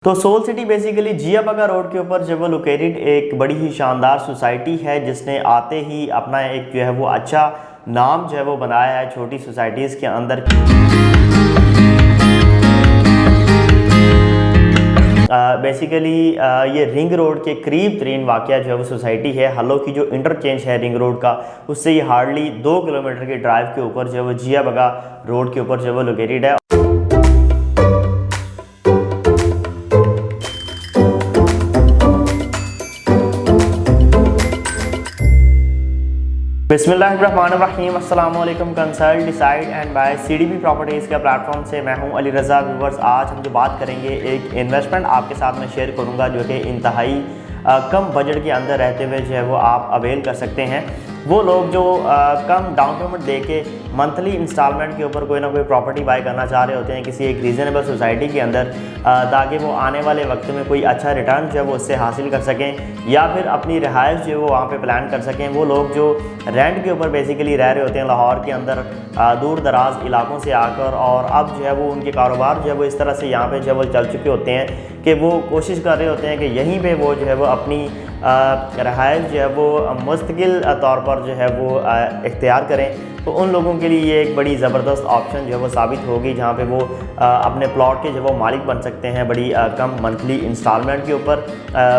तो soul city basically जिया बगा road के ऊपर जो वो लोकेटेड एक बड़ी ही शानदार सोसाइटी है जिसने आते ही अपना एक जो है वो अच्छा नाम जो है वो बनाया है छोटी सोसाइटीज़ के अंदर। बेसिकली ये रिंग रोड के करीब तरीन वाक़या जो है वो सोसाइटी है। हलो की जो इंटरचेंज है रिंग रोड का, उससे ये हार्डली 2 किलोमीटर के ड्राइव के ऊपर जो है वो जिया बगा रोड के ऊपर जो है वो लोकेटेड है। बिस्मिल्लाहिर्रहमानिर्रहीम, अस्सलाम वालेकुम। Consult decide and buy CDB properties के प्लेटफॉर्म से मैं हूं अली रज़ा। व्यूवर्स, आज हम जो बात करेंगे एक इन्वेस्टमेंट आपके साथ में शेयर करूंगा जो कि इंतहाई कम बजट के अंदर रहते हुए जो है वो आप अवेल कर सकते हैं। वो लोग जो कम डाउन पेमेंट दे के मंथली इंस्टॉलमेंट के ऊपर कोई ना कोई प्रॉपर्टी बाय करना चाह रहे होते हैं किसी एक रीज़नेबल सोसाइटी के अंदर, ताकि वो आने वाले वक्त में कोई अच्छा रिटर्न जो है वो उससे हासिल कर सकें या फिर अपनी रिहाइश जो है वो वहाँ पे प्लान कर सकें। वो लोग जो रेंट के ऊपर बेसिकली रह रहे होते हैं लाहौर के अंदर दूर दराज इलाकों से आकर, और अब जो है वो उनके कारोबार जो है वो इस तरह से यहाँ पे जो है वो चल चुके होते हैं कि वो कोशिश कर रहे होते हैं कि यहीं पे वो जो है वो अपनी रहायश जो है वो मुस्तकिल तौर पर जो है वो इख्तियार करें। तो उन लोगों के लिए ये एक बड़ी ज़बरदस्त ऑप्शन जो है वो साबित होगी, जहाँ पे वो अपने प्लॉट के जो वो मालिक बन सकते हैं बड़ी कम मंथली इंस्टॉलमेंट के ऊपर,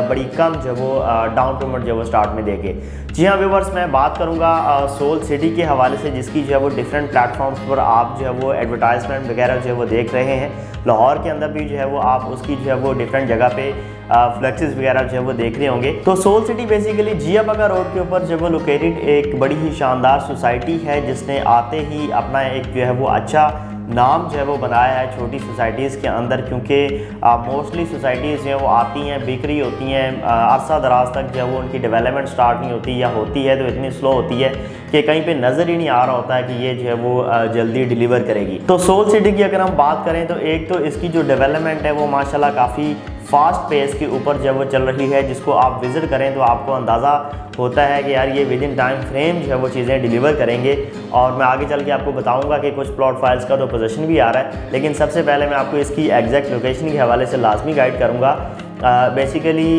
बड़ी कम जो वो डाउन पेमेंट जो वो स्टार्ट में देके। जी हाँ व्यूवर्स, मैं बात करूँगा सोल सिटी के हवाले से, जिसकी जो है वो डिफरेंट प्लेटफॉर्म्स पर आप जो है वो एडवर्टाइजमेंट वगैरह जो है वो देख रहे हैं। लाहौर के अंदर भी जो है वो आप उसकी जो है वो डिफरेंट जगह पे फ्लेक्सेस वगैरह जो है वो देख रहे होंगे। तो सोल सिटी बेसिकली जिया बगा रोड के ऊपर जो वो लोकेटेड एक बड़ी ही शानदार सोसाइटी है जिसने आते ही अपना एक जो है वो अच्छा नाम जो है वो बनाया है छोटी सोसाइटीज़ के अंदर, क्योंकि मोस्टली सोसाइटीज़ जो है वो आती हैं, बिक्री होती हैं, अरसा दराज तक जो है वो उनकी डेवलपमेंट स्टार्ट नहीं होती, या होती है तो इतनी स्लो होती है कि कहीं पे नज़र ही नहीं आ रहा होता है कि ये जो है वो जल्दी डिलीवर करेगी। तो सोल सिटी की अगर हम बात करें तो एक तो इसकी जो डेवलपमेंट है वो माशाल्लाह काफ़ी फास्ट पेस के ऊपर जब वो चल रही है, जिसको आप विज़िट करें तो आपको अंदाज़ा होता है कि यार ये विद इन टाइम फ्रेम जो है वो चीज़ें डिलीवर करेंगे। और मैं आगे चल के आपको बताऊंगा कि कुछ प्लॉट फाइल्स का तो पोजीशन भी आ रहा है, लेकिन सबसे पहले मैं आपको इसकी एग्जैक्ट लोकेशन के हवाले से लाजमी गाइड करूँगा। बेसिकली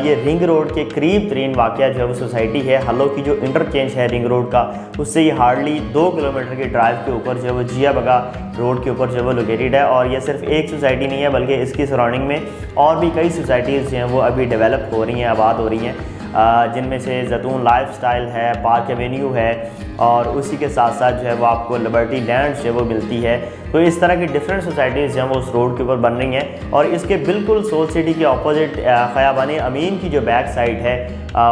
ये रिंग रोड के करीब तरीन वाक़या जो है वो सोसाइटी है। हलो की जो इंटरचेंज है रिंग रोड का, उससे ये हार्डली 2 किलोमीटर के ड्राइव के ऊपर जो है वो जिया बगा रोड के ऊपर जो है वो लोकेटेड है। और ये सिर्फ एक सोसाइटी नहीं है, बल्कि इसकी सराउंडिंग में और भी कई सोसाइटीज़ जो हैं वो अभी डेवलप हो रही हैं, आबाद हो रही हैं, जिनमें से जैतून लाइफस्टाइल है, पार्क एवेन्यू है, और उसी के साथ साथ जो है वो आपको लिबर्टी लैंड जो है वो मिलती है। तो इस तरह की डिफरेंट सोसाइटीज़ जो हैं वो उस रोड के ऊपर बन रही हैं। और इसके बिल्कुल सोल सिटी के ऑपोजिट ख़याबान अमीन की जो बैक साइड है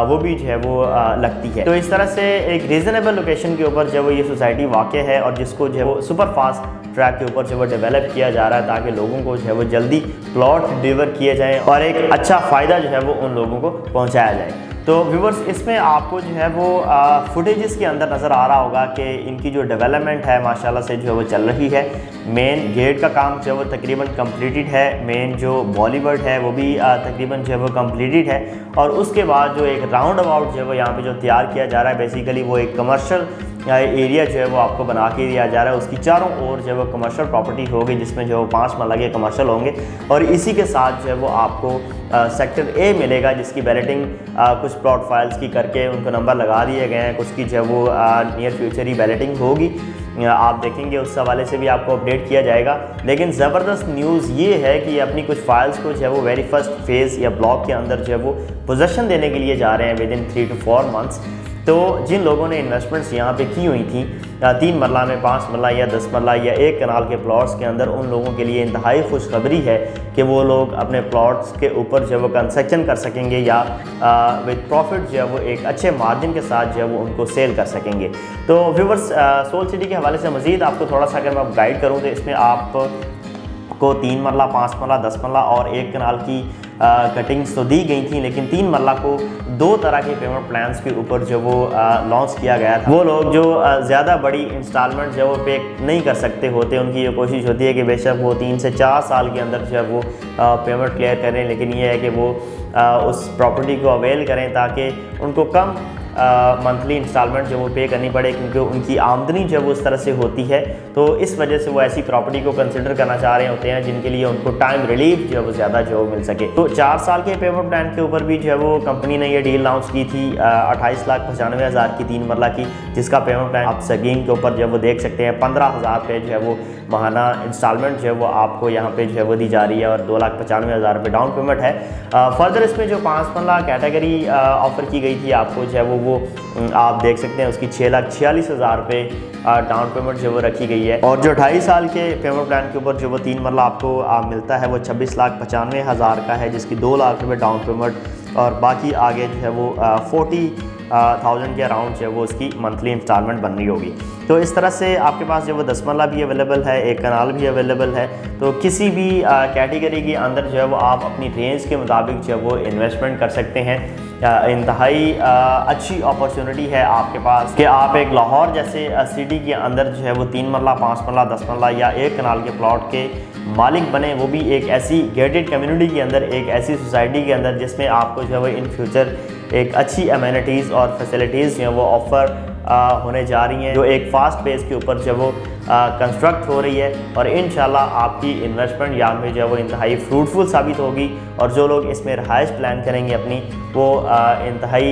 वो भी जो है वो लगती है। तो इस तरह से एक रीज़नेबल लोकेशन के ऊपर जो है वो ये सोसाइटी वाक़ है, और जिसको जो है वो सुपर फास्ट ट्रैक के ऊपर जो है वो डेवलप किया जा रहा है, ताकि लोगों को जो है वो जल्दी प्लॉट डिलीवर किए जाएँ और एक अच्छा फ़ायदा जो है वो उन लोगों को पहुँचाया जाए। तो व्यूवर्स, इसमें आपको जो है वो फुटेजेस के अंदर नज़र आ रहा होगा कि इनकी जो डेवलपमेंट है माशाल्लाह से जो है वो चल रही है। मेन गेट का काम जो है वो तकरीबन कंप्लीटेड है, मेन जो बॉलीवुड है वो भी तकरीबन जो है वो कंप्लीटेड है। और उसके बाद जो एक राउंड अबाउट जो है वो यहाँ पे जो तैयार किया जा रहा है, बेसिकली वो एक कमर्शियल एरिया जो है वो आपको बना के दिया जा रहा है। उसकी चारों ओर जो है वो कमर्शियल प्रॉपर्टी होगी, जिसमें जो 5 मरला के कमर्शियल होंगे, और इसी के साथ जो है वो आपको सेक्टर ए मिलेगा, जिसकी बैलेटिंग कुछ प्लॉट फाइल्स की करके उनको नंबर लगा दिए गए हैं, कुछ की जो है वो नियर फ्यूचर ही बैलेटिंग होगी। आप देखेंगे उस हवाले से भी आपको अपडेट किया जाएगा। लेकिन ज़बरदस्त न्यूज़ ये है कि अपनी कुछ फाइल्स को जो है वो वेरी फर्स्ट फेज़ या ब्लॉक के अंदर जो है वो पोजेसन देने के लिए जा रहे हैं विद इन 3 to 4 मंथ्स। तो जिन लोगों ने इन्वेस्टमेंट्स यहाँ पे की हुई थी 3 मरला में, 5 मरला या 10 मरला या 1 कनाल के प्लॉट्स के अंदर, उन लोगों के लिए इंतहाई खुशखबरी है कि वो लोग अपने प्लॉट्स के ऊपर जो है वो कंस्ट्रक्शन कर सकेंगे, या विद प्रॉफिट जो है वो एक अच्छे मार्जिन के साथ जो है वो उनको सेल कर सकेंगे। तो व्यूवर्स, सोल सिटी के हवाले से मज़ीद आपको थोड़ा सा अगर मैं गाइड करूँ तो इसमें आपको 3 मरला, 5 मरला, 10 मरला और 1 कनाल की कटिंग्स तो दी गई थी, लेकिन 3 मरला को 2 तरह के पेमेंट प्लान्स के ऊपर जो वो लॉन्च किया गया था। वो लोग जो ज़्यादा बड़ी इंस्टॉलमेंट जो वो पे नहीं कर सकते होते, उनकी ये कोशिश होती है कि बेशक वो 3 से 4 साल के अंदर जो है वो पेमेंट क्लियर करें, लेकिन ये है कि वो उस प्रॉपर्टी को अवेल करें ताकि उनको कम मंथली इंस्टॉलमेंट जो वो पे करनी पड़े, क्योंकि उनकी आमदनी जो वो उस तरह से होती है। तो इस वजह से वो ऐसी प्रॉपर्टी को कंसिडर करना चाह रहे होते हैं जिनके लिए उनको टाइम रिलीफ जो है वो ज़्यादा जो मिल सके। तो 4 साल के पेमेंट प्लान के ऊपर भी जो है वो कंपनी ने ये डील लॉन्च की थी 28,95,000 की 3 मरला की, जिसका पेमेंट प्लान आप स्क्रीन के ऊपर जो है वो देख सकते हैं। 15,000 रुपये जो है वो माहाना इंस्टॉलमेंट जो है वो आपको यहाँ पे जो है वो दी जा रही है और 2,95,000 रुपये डाउन पेमेंट है। फर्दर इसमें जो 5 मरला कैटेगरी ऑफ़र की गई थी आपको जो है वो आप देख सकते हैं, उसकी 6,46,000 रुपये डाउन पेमेंट जो वो रखी गई है। और जो 2.5 साल के पेमेंट प्लान के ऊपर जो वो 3 मरला आपको मिलता है वो 26,95,000 का है, जिसकी 2 लाख रुपये डाउन पेमेंट और बाकी आगे जो है वो 40,000 के अराउंड जो है वो उसकी मंथली इंस्टॉलमेंट बन रही होगी। तो इस तरह से आपके पास जो वो 10 मरला भी अवेलेबल है, 1 कनाल भी अवेलेबल है। तो किसी भी कैटेगरी के अंदर जो है वो आप अपनी रेंज के मुताबिक जो है वो इन्वेस्टमेंट कर सकते हैं। इंतहाई अच्छी अपॉर्चुनिटी है आपके पास कि आप एक लाहौर जैसे सिटी के अंदर जो है वो 3 मरला, 5 मरला, 10 मरला या 1 कनाल के प्लॉट के मालिक बने, वो भी एक ऐसी गेटेड कम्युनिटी के अंदर, एक ऐसी सोसाइटी के अंदर जिसमें आपको जो है वो इन फ्यूचर एक अच्छी अमेनिटीज़ और फैसिलिटीज़ जो है वो ऑफ़र होने जा रही हैं, जो एक फास्ट पेस के ऊपर जो वो कंस्ट्रक्ट हो रही है। और इंशाल्लाह आपकी इन्वेस्टमेंट यहाँ में जो है वो इंतहाई फ्रूटफुल साबित होगी और जो लोग इसमें रहाइश प्लान करेंगे अपनी, वो इंतहाई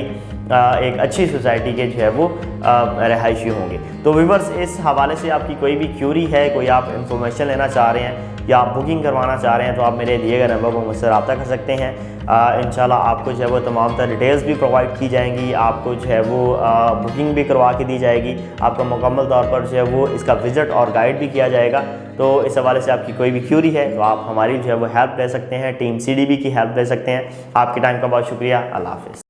एक अच्छी सोसाइटी के जो है वो रहायशी होंगे। तो व्यूअर्स, इस हवाले से आपकी कोई भी क्यूरी है, कोई आप इंफॉर्मेशन लेना चाह रहे हैं या आप बुकिंग करवाना चाह रहे हैं, तो आप मेरे दिए गए नंबर पर मुझसे रब्ता कर सकते हैं। इंशाल्लाह आपको जो है वो तमाम तरह डिटेल्स भी प्रोवाइड की जाएंगी, आपको जो है वो बुकिंग भी करवा के दी जाएगी, आपका मुकम्मल तौर पर जो है वो इसका विज़िट और गाइड भी किया जाएगा। तो इस हवाले से आपकी कोई भी क्यूरी है तो आप हमारी जो है वो हेल्प ले सकते हैं, टीम CDB की हेल्प ले सकते हैं। आपके टाइम का बहुत शुक्रिया। अल्लाह हाफ़िज़।